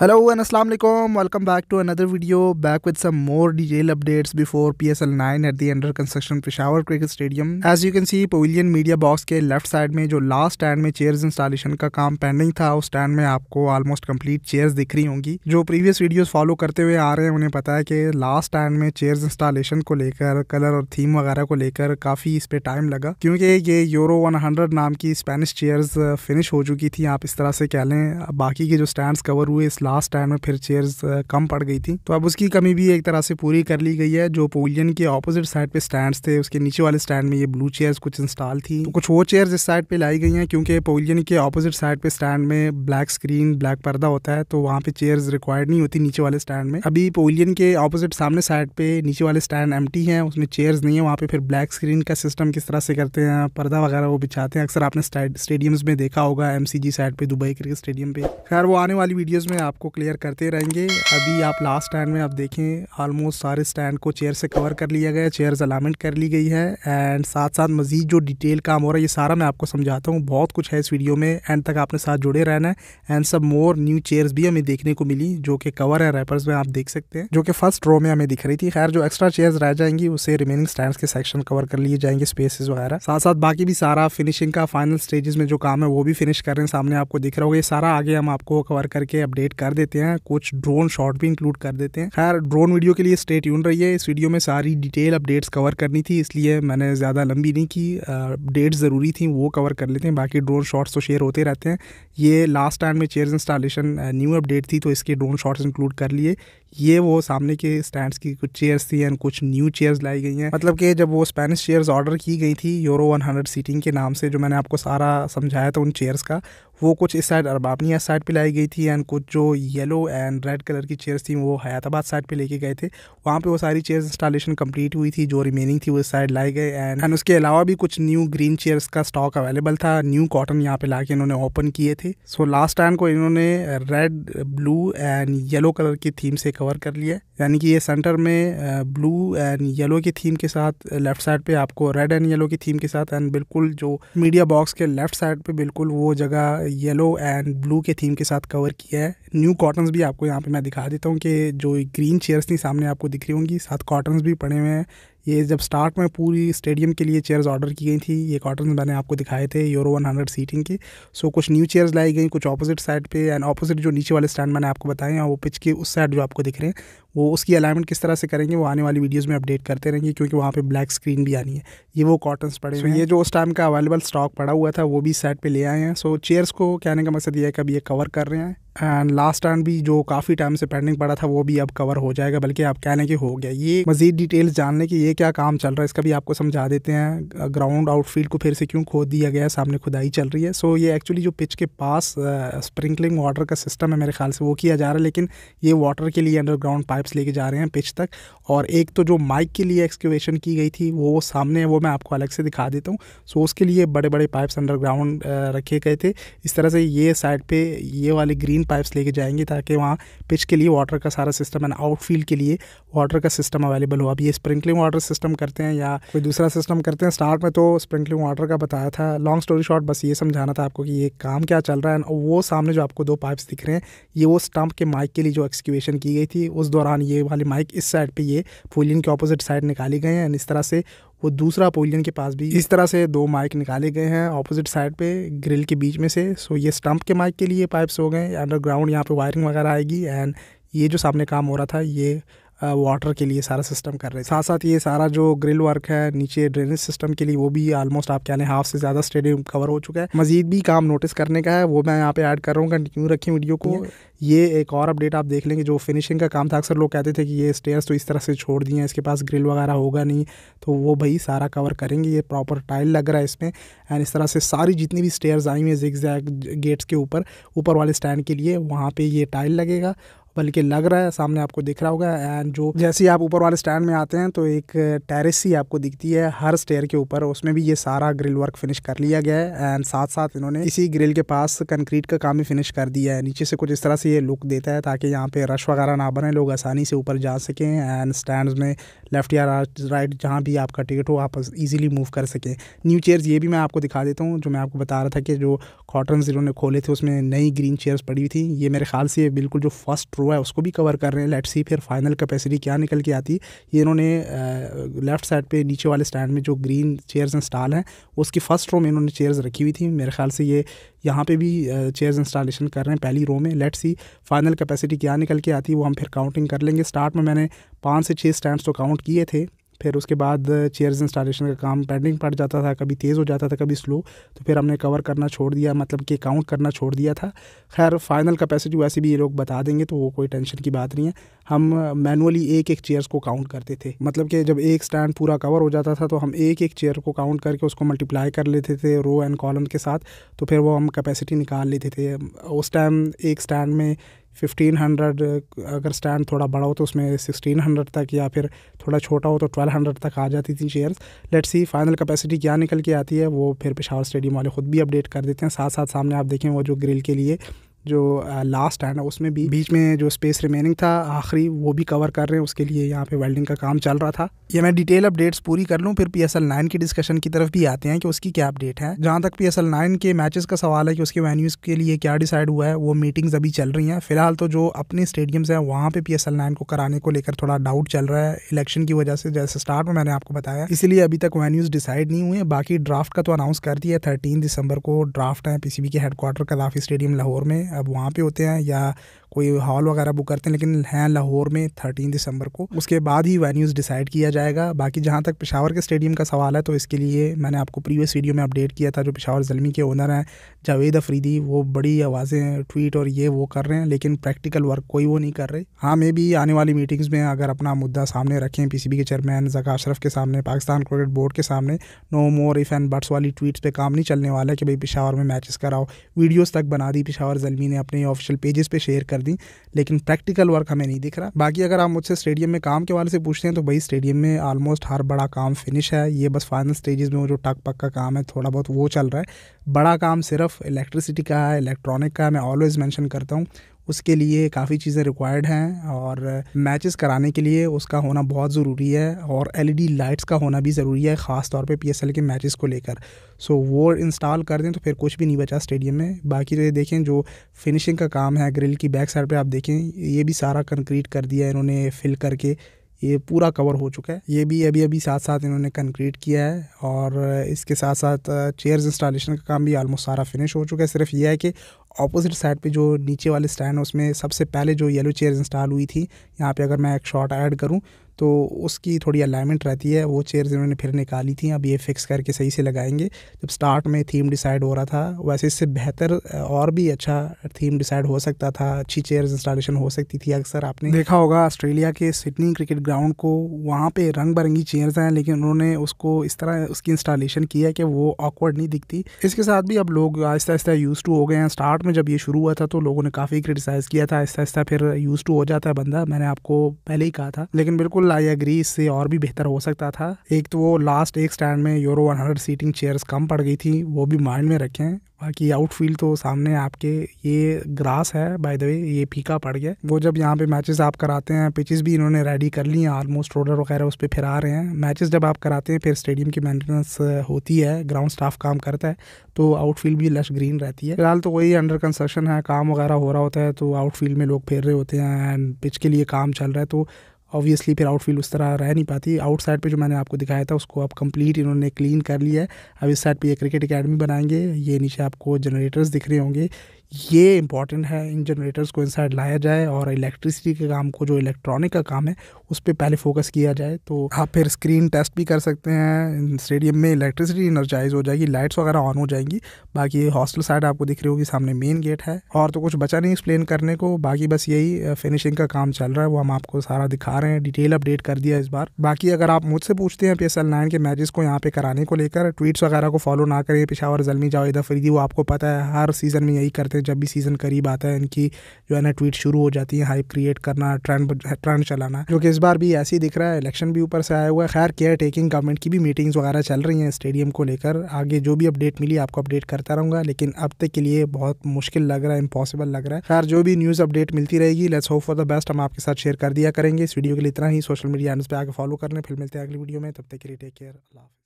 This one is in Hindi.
Hello and Assalamu alaikum. Welcome back to another video. Back with some more detailed updates before PSL 9 at the under construction Peshawar Cricket Stadium. As you can see, Pavilion Media Box के लेफ्ट साइड में जो लास्ट स्टैंड में चेयर्स इंस्टॉलेशन का काम पेंडिंग था, उस स्टैंड में आपको ऑलमोस्ट कंप्लीट चेयर्स दिख रही होंगी। जो प्रीवियस वीडियोस फॉलो करते हुए आ रहे हैं उन्हें पता है कि लास्ट स्टैंड में चेयर्स इंस्टॉलेशन को लेकर, कलर और थीम वगैरह को लेकर काफ़ी इस पर टाइम लगा, क्योंकि ये यूरो 100 नाम की स्पेनिश चेयर्स फिनिश हो चुकी थी। आप इस तरह से कह लें, बाकी के जो स्टैंड्स कवर हुए इस लास्ट स्टैंड में फिर चेयर्स कम पड़ गई थी, तो अब उसकी कमी भी एक तरह से पूरी कर ली गई है। जो पवेलियन के ऑपोजिट साइड पे स्टैंड्स थे, उसके नीचे वाले स्टैंड में ये ब्लू चेयर्स कुछ इंस्टॉल थी, तो कुछ वो चेयर्स इस साइड पे लाई गई हैं, क्योंकि पवेलियन के ऑपोजिट साइड पे स्टैंड में ब्लैक स्क्रीन, ब्लैक पर्दा होता है, तो वहाँ पे चेयर्स रिक्वायर्ड नहीं होती नीचे वाले स्टैंड में। अभी पवेलियन के ऑपोजिट सामने साइड पे नीचे वाले स्टैंड एम्प्टी हैं, उसमें चेयर्स नहीं है। वहाँ पे फिर ब्लैक स्क्रीन का सिस्टम किस तरह से करते हैं, पर्दा वगैरह वो बिछाते हैं, अक्सर आपने स्टेडियम्स में देखा होगा, MCG साइड पे, दुबई क्रिकेट स्टेडियम पे। खैर वो आने वाली वीडियोस में आपको क्लियर करते रहेंगे। अभी आप लास्ट स्टैंड में आप देखें, ऑलमोस्ट सारे स्टैंड को चेयर से कवर कर लिया गया है, चेयर्स अलाइनमेंट कर ली गई है, एंड साथ साथ मजीद जो डिटेल काम हो रहा है ये सारा मैं आपको समझाता हूँ। बहुत कुछ है इस वीडियो में, एंड तक आपने साथ जुड़े रहना है। एंड सब मोर न्यू चेयर्स भी हमें देखने को मिली, जो कि कवर है रैपर्स में आप देख सकते हैं, जो कि फर्स्ट रो में हमें दिख रही थी। खैर जो एक्स्ट्रा चेयर्स रह जाएंगी उससे रिमेनिंग स्टैंड्स के सेक्शन कवर कर लिए जाएंगे, स्पेसेस वगैरह। साथ साथ बाकी भी सारा फिनिशिंग का फाइनल स्टेजेस में जो काम है वो भी फिनिश कर रहे हैं, सामने आपको दिख रहा होगा। ये सारा आगे हम आपको कवर करके अपडेट कर देते हैं, कुछ ड्रोन शॉट भी इंक्लूड कर देते हैं। खैर ड्रोन वीडियो के लिए स्टे ट्यून रहिए। इस वीडियो में सारी डिटेल अपडेट्स कवर करनी थी, इसलिए मैंने ज़्यादा लंबी नहीं की। अपडेट्स ज़रूरी थी वो कवर कर लेते हैं, बाकी ड्रोन शॉट्स तो शेयर होते रहते हैं। ये लास्ट टाइम में चेयर्स इंस्टॉलेशन न्यू अपडेट थी, तो इसके ड्रोन शॉट्स इंक्लूड कर लिए। ये वो सामने के स्टैंड्स की कुछ चेयर्स थी एंड कुछ न्यू चेयर्स लाई गई हैं। मतलब कि जब वो स्पेनिश चेयर्स ऑर्डर की गई थी यूरो 100 सीटिंग के नाम से, जो मैंने आपको सारा समझाया था उन चेयर्स का, वो कुछ इस साइड अरबाबनिया साइड पे लाई गई थी, एंड कुछ जो येलो एंड रेड कलर की चेयर्स थी वो हयाताबाद साइड पे लेके गए थे। वहाँ पे वो सारी चेयर्स इंस्टॉलेशन कंप्लीट हुई थी, जो रिमेनिंग थी वो इस साइड लाई गए। एंड उसके अलावा भी कुछ न्यू ग्रीन चेयर्स का स्टॉक अवेलेबल था, न्यू कॉटन यहाँ पे ला के इन्होंने ओपन किए थे। सो लास्ट टाइम को इन्होंने red, blue and yellow colour की थीम से कवर कर लिया, यानी कि ये सेंटर में ब्लू एंड येलो की थीम के साथ, लेफ्ट साइड पे आपको रेड एंड येलो की थीम के साथ, एंड बिल्कुल जो मीडिया बॉक्स के लेफ्ट साइड पे बिल्कुल वो जगह येलो एंड ब्लू के थीम के साथ कवर किया है। न्यू कॉटन्स भी आपको यहाँ पे मैं दिखा देता हूँ कि जो ग्रीन चेयर्स थी सामने आपको दिख रही होंगी, साथ कॉटन्स भी पड़े हुए हैं। ये जब स्टार्ट में पूरी स्टेडियम के लिए चेयर्स ऑर्डर की गई थी, ये कॉटन मैंने आपको दिखाए थे यूरो 100 सीटिंग की। सो कुछ न्यू चेयर्स लाई गई, कुछ ऑपोजिट साइड पे, एंड ऑपोजिट जो नीचे वाले स्टैंड मैंने आपको बताए हैं, वो पिच के उस साइड जो आपको दिख रहे हैं, वो उसकी अलाइनमेंट किस तरह से करेंगे वो आने वाली वीडियोस में अपडेट करते रहेंगे, क्योंकि वहाँ पे ब्लैक स्क्रीन भी आनी है। ये वो कॉटन्स पड़े हुए हैं। ये जो उस टाइम का अवेलेबल स्टॉक पड़ा हुआ था वो भी साइड पे ले आए हैं। सो चेयर्स को कहने का मकसद ये है कि अब ये कवर कर रहे हैं, एंड लास्ट टाइम भी जो काफ़ी टाइम से पेंडिंग पड़ा था वो भी अब कवर हो जाएगा, बल्कि आप कहने की हो गया। ये मजीद डिटेल्स जानने की ये क्या काम चल रहा है इसका भी आपको समझा देते हैं। ग्राउंड आउटफील्ड को फिर से क्यों खोद दिया गया है, सामने खुदाई चल रही है। सो ये एक्चुअली जो पिच के पास स्प्रिंकलिंग वाटर का सिस्टम है, मेरे ख्याल से वो किया जा रहा है, लेकिन ये वाटर के लिए अंडरग्राउंड पाइप्स लेके जा रहे हैं पिच तक। और एक तो जो माइक के लिए एक्सक्यूवेशन की गई थी वो सामने है, वो मैं आपको अलग से दिखा देता हूँ। सो उसके लिए बड़े बड़े पाइप्स अंडरग्राउंड रखे गए थे। इस तरह से ये साइड पे ये वाले ग्रीन पाइप्स लेके जाएंगे, ताकि वहाँ पिच के लिए वाटर का सारा सिस्टम एंड आउटफील्ड के लिए वाटर का सिस्टम अवेलेबल हो। अब ये स्प्रिंकलिंग वाटर सिस्टम करते हैं या कोई दूसरा सिस्टम करते हैं, स्टार्ट में तो स्प्रिंकलिंग वाटर का बताया था। लॉन्ग स्टोरी शॉर्ट, बस ये समझाना था आपको कि ये काम क्या चल रहा है। और वो सामने जो आपको दो पाइप्स दिख रहे हैं, ये वो स्टंप के माइक के लिए जो एक्सक्यूवेशन की गई थी, उस दौरान ये वाली माइक इस साइड पे ये पवेलियन के ऑपोजिट साइड निकाली गए हैं। इस तरह से वो दूसरा पवेलियन के पास भी इस तरह से दो माइक निकाले गए हैं ऑपोजिट साइड पे ग्रिल के बीच में से। सो ये स्टंप के माइक के लिए पाइप्स हो गए, अंडरग्राउंड यहाँ पे वायरिंग वगैरह आएगी, एंड ये जो सामने काम हो रहा था ये वाटर के लिए सारा सिस्टम कर रहे हैं। साथ साथ ये सारा जो ग्रिल वर्क है नीचे ड्रेनेज सिस्टम के लिए, वो भी ऑलमोस्ट आप कह लें हाफ से ज़्यादा स्टेडियम कवर हो चुका है। मजीद भी काम नोटिस करने का है, वो मैं यहाँ पे ऐड कर रहा हूँ, कंटिन्यू रखें वीडियो को। ये एक और अपडेट आप देख लेंगे, जो फिनिशिंग का काम था। अक्सर लोग कहते थे कि ये स्टेयर्स तो इस तरह से छोड़ दिए हैं, इसके पास ग्रिल वगैरह होगा नहीं, तो वो भाई सारा कवर करेंगे। ये प्रॉपर टाइल लग रहा है इसमें, एंड इस तरह से सारी जितनी भी स्टेयर्स आई हुई हैं जिगजैग गेट्स के ऊपर वाले स्टैंड के लिए, वहाँ पे ये टाइल लगेगा। बल्कि लग रहा है, सामने आपको दिख रहा होगा। एंड जो जैसे ही आप ऊपर वाले स्टैंड में आते हैं तो एक टेरेस सी आपको दिखती है हर स्टेयर के ऊपर, उसमें भी ये सारा ग्रिल वर्क फिनिश कर लिया गया है। एंड साथ साथ इन्होंने इसी ग्रिल के पास कंक्रीट का काम भी फिनिश कर दिया है। नीचे से कुछ इस तरह से ये लुक देता है ताकि यहाँ पे रश वगैरह ना बने, लोग आसानी से ऊपर जा सकें। एंड स्टैंड्स में लेफ्ट या राइट जहाँ भी आपका टिकट हो आप इजीली मूव कर सकें। न्यू चेयर्स ये भी मैं आपको दिखा देता हूँ, जो मैं आपको बता रहा था कि जो कॉटन्स इन्होंने खोले थे उसमें नई ग्रीन चेयर्स पड़ी हुई थी। ये मेरे ख्याल से बिल्कुल जो फर्स्ट रो है उसको भी कवर कर रहे हैं। लेट्स सी फिर फाइनल कैपेसिटी क्या निकल के आती। ये इन्होंने लेफ्ट साइड पे नीचे वाले स्टैंड में जो ग्रीन चेयर्स इंस्टॉल हैं उसकी फर्स्ट रो में इन्होंने चेयर्स रखी हुई थी। मेरे ख्याल से ये यहाँ पे भी चेयर्स इंस्टॉलेशन कर रहे हैं पहली रो में। लेट्स सी फाइनल कैपेसिटी क्या निकल के आती है, वो हम फिर काउंटिंग कर लेंगे। स्टार्ट में मैंने 5 से 6 स्टैंड्स तो काउंट किए थे, फिर उसके बाद चेयर्स इंस्टॉलेशन का काम पेंडिंग पड़ जाता था, कभी तेज़ हो जाता था कभी स्लो, तो फिर हमने कवर करना छोड़ दिया, मतलब कि काउंट करना छोड़ दिया था। खैर फाइनल कैपेसिटी वैसे भी ये लोग बता देंगे तो वो कोई टेंशन की बात नहीं है। हम मैनुअली एक एक चेयर्स को काउंट करते थे, मतलब कि जब एक स्टैंड पूरा कवर हो जाता था तो हम एक एक चेयर को काउंट करके उसको मल्टीप्लाई कर लेते थे रो एंड कॉलम के साथ, तो फिर वो हम कैपेसिटी निकाल लेते थे। उस टाइम एक स्टैंड में 1500, अगर स्टैंड थोड़ा बड़ा हो तो उसमें 1600 तक, या फिर थोड़ा छोटा हो तो 1200 तक आ जाती थी chairs. Let's see final capacity क्या निकल के आती है, वो फिर पेशावर स्टेडियम वाले ख़ुद भी अपडेट कर देते हैं। साथ साथ सामने आप देखें वो जो ग्रिल के लिए जो लास्ट स्टैंड है उसमें भी बीच में जो स्पेस रिमेनिंग था आखिरी, वो भी कवर कर रहे हैं, उसके लिए यहाँ पे वेल्डिंग का काम चल रहा था। ये मैं डिटेल अपडेट्स पूरी कर लूँ फिर PSL 9 की डिस्कशन की तरफ भी आते हैं कि उसकी क्या अपडेट है। जहाँ तक PSL 9 के मैचेस का सवाल है कि उसके वेन्यूज़ के लिए क्या डिसाइड हुआ है, वो मीटिंग्स अभी चल रही हैं। फिलहाल तो जो अपने स्टेडियम्स हैं वहाँ पे PSL 9 को कराने को लेकर थोड़ा डाउट चल रहा है इलेक्शन की वजह से, जैसे स्टार्ट में मैंने आपको बताया, इसीलिए अभी तक वेन्यूज़ डिसाइड नहीं हुए। बाकी ड्राफ्ट का तो अनाउंस कर दिया 13 दिसंबर को ड्राफ्ट है PCB के हेडक्वार्टर कदाफी स्टेडियम लाहौर में। अब वहाँ पे होते हैं या कोई हॉल वगैरह बुक करते हैं, लेकिन हैं लाहौर में 13 दिसंबर को। उसके बाद ही वेन्यूज़ डिसाइड किया जाएगा। बाकी जहाँ तक पेशावर के स्टेडियम का सवाल है तो इसके लिए मैंने आपको प्रीवियस वीडियो में अपडेट किया था। जो पेशावर ज़ल्मी के ओनर हैं जावेद अफरीदी, वो बड़ी आवाज़ें ट्वीट और ये वो कर रहे हैं, लेकिन प्रैक्टिकल वर्क कोई वो नहीं कर रहे। हाँ, मे भी आने वाली मीटिंग्स में अगर अपना मुद्दा सामने रखें PCB के चेयरमैन ज़का अशरफ के सामने, पाकिस्तान क्रिकेट बोर्ड के सामने, no more if and buts वाली ट्वीट्स पे काम नहीं चलने वाला है कि भाई पेशावर में मैचेस कराओ। वीडियोज़ तक बना दी पेशावर ज़ल्मी ने, अपने ऑफिशियल पेजेस पे शेयर कर दी, लेकिन प्रैक्टिकल वर्क हमें नहीं दिख रहा। बाकी अगर आप मुझसे स्टेडियम में काम के वाले से पूछते हैं तो भाई स्टेडियम में ऑलमोस्ट हर बड़ा काम फिनिश है। ये बस फाइनल स्टेजेस में वो जो टक पक का काम है थोड़ा बहुत वो चल रहा है। बड़ा काम सिर्फ इलेक्ट्रिसिटी का है, इलेक्ट्रॉनिक का है। मैं ऑलवेज़ मेंशन करता हूँ उसके लिए काफ़ी चीज़ें रिक्वायर्ड हैं और मैचेस कराने के लिए उसका होना बहुत ज़रूरी है, और LED लाइट्स का होना भी ज़रूरी है, ख़ास तौर पे PSL के मैचेस को लेकर। सो वो इंस्टॉल कर दें तो फिर कुछ भी नहीं बचा स्टेडियम में। बाकी तो ये देखें जो फिनिशिंग का काम है ग्रिल की बैक साइड पे आप देखें, ये भी सारा कंक्रीट कर दिया है इन्होंने फिल करके, ये पूरा कवर हो चुका है। ये भी अभी साथ साथ इन्होंने कंक्रीट किया है, और इसके साथ साथ चेयर्स इंस्टॉलेशन का काम भी ऑलमोस्ट सारा फिनिश हो चुका है। सिर्फ ये है कि ऑपोजिट साइड पे जो नीचे वाले स्टैंड है उसमें सबसे पहले जो येलो चेयर्स इंस्टॉल हुई थी, यहाँ पे अगर मैं एक शॉट ऐड करूँ तो उसकी थोड़ी अलाइनमेंट रहती है, वो चेयर्स इन्होंने फिर निकाली थी। अब ये फिक्स करके सही से लगाएंगे। जब स्टार्ट में थीम डिसाइड हो रहा था वैसे इससे बेहतर और भी अच्छा थीम डिसाइड हो सकता था, अच्छी चेयर्स इंस्टॉलेशन हो सकती थी। अक्सर आपने देखा होगा ऑस्ट्रेलिया के सिडनी क्रिकेट ग्राउंड को, वहाँ पे रंग बिरंगी चेयर्स हैं, लेकिन उन्होंने उसको इस तरह उसकी इंस्टॉलेशन की है कि वो ऑकवर्ड नहीं दिखती। इसके साथ भी अब लोग आहिस्ता आहिस्ता यूज टू हो गए हैं। स्टार्ट में जब ये शुरू हुआ था तो लोगों ने काफ़ी क्रिटिसाइज़ किया था, आहिस्ता आहिस्ता फिर यूज टू हो जाता है बंदा, मैंने आपको पहले ही कहा था। लेकिन बिल्कुल आई एग्री, इससे और भी बेहतर हो सकता था। एक तो वो लास्ट एक स्टैंड में यूरो 100 सीटिंग चेयर्स कम पड़ गई थी, वो भी माइंड में रखें। बाकी आउटफील्ड तो सामने आपके ये ग्रास है, बाय द वे ये फीका पड़ गया। वो जब यहाँ पे मैचेस आप कराते हैं, पिचेस भी इन्होंने रेडी कर ली हैं ऑलमोस्ट, रोडर वगैरह उस पर फिर आ रहे हैं। मैचेस जब आप कराते हैं फिर स्टेडियम की मेंटेनेंस होती है, ग्राउंड स्टाफ काम करता है, तो आउटफील्ड भी लश ग्रीन रहती है। फिलहाल तो वही अंडर कंस्ट्रक्शन है, काम वगैरह हो रहा होता है तो आउटफील्ड में लोग फेर रहे होते हैं एंड पिच के लिए काम चल रहा है, तो ऑब्वियसली फिर आउटफील्ड उस तरह रह नहीं पाती। आउटसाइड पे जो मैंने आपको दिखाया था उसको अब कंप्लीट इन्होंने क्लीन कर लिया है। अब इस साइड पे ये क्रिकेट एकेडमी बनाएंगे। ये नीचे आपको जनरेटर्स दिख रहे होंगे, ये इंपॉर्टेंट है, इन जनरेटर्स को इनसाइड लाया जाए और इलेक्ट्रिसिटी के काम को, जो इलेक्ट्रॉनिक का काम है उस पर पहले फोकस किया जाए। तो आप फिर स्क्रीन टेस्ट भी कर सकते हैं, स्टेडियम में इलेक्ट्रिसिटी इनर्जाइज हो जाएगी, लाइट्स वगैरह ऑन हो जाएंगी। बाकी हॉस्टल साइड आपको दिख रही होगी, सामने मेन गेट है, और तो कुछ बचा नहीं एक्सप्लेन करने को। बाकी बस यही फिनिशिंग का काम चल रहा है, वो हम आपको सारा दिखा रहे हैं, डिटेल अपडेट कर दिया इस बार। बाकी अगर आप मुझसे पूछते हैं PSL 9 के मैचेस को यहाँ पे कराने को लेकर, ट्वीट्स वगैरह को फॉलो ना करें, पेशावर ज़ल्मी जावेद अफरीदी, वो आपको पता है हर सीज़न में यही करते हैं जब भी सीज़न करीब आता है इनकी जो है ना ट्वीट शुरू हो जाती है हाइप क्रिएट करना, ट्रेंड चलाना, जो कि इस बार भी ऐसे ही दिख रहा है। इलेक्शन भी ऊपर से आया हुआ है। खैर केयर टेकिंग गवर्नमेंट की भी मीटिंग्स वगैरह चल रही हैं स्टेडियम को लेकर। आगे जो भी अपडेट मिली आपको अपडेट करता रहूँगा, लेकिन अब तक के लिए बहुत मुश्किल लग रहा है, इम्पॉसिबल लग रहा है। खैर जो भी न्यूज़ अपडेट मिलती रहेगी, let's hope for the best, हम आपके साथ शेयर कर दिया करेंगे। इस वीडियो के लिए इतना ही। सोशल मीडिया हैंडल्स पे आके फॉलो करने, फिर मिलते हैं अगली वीडियो में। तब तक के लिए टेक केयर, अल्लाह हाफ़िज़।